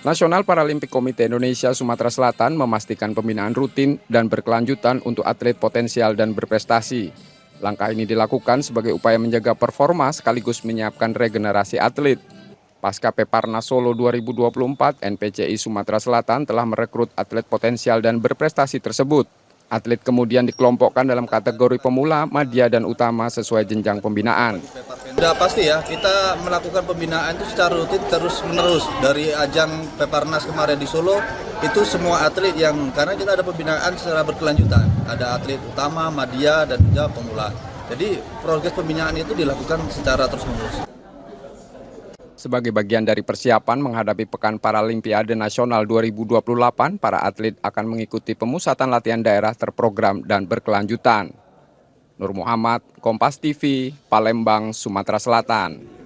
Nasional Paralimpik Komite Indonesia Sumatera Selatan memastikan pembinaan rutin dan berkelanjutan untuk atlet potensial dan berprestasi. Langkah ini dilakukan sebagai upaya menjaga performa sekaligus menyiapkan regenerasi atlet. Pasca Peparnas Solo 2024, NPCI Sumatera Selatan telah merekrut atlet potensial dan berprestasi tersebut. Atlet kemudian dikelompokkan dalam kategori pemula, madya, dan utama sesuai jenjang pembinaan. Sudah pasti ya, kita melakukan pembinaan itu secara rutin terus-menerus. Dari ajang Peparnas kemarin di Solo, itu semua atlet yang, karena kita ada pembinaan secara berkelanjutan. Ada atlet utama, madya, dan juga pemula. Jadi progres pembinaan itu dilakukan secara terus-menerus. Sebagai bagian dari persiapan menghadapi Pekan Paralimpiade Nasional 2028, para atlet akan mengikuti pemusatan latihan daerah terprogram dan berkelanjutan. Nur Muhammad, Kompas TV, Palembang, Sumatera Selatan.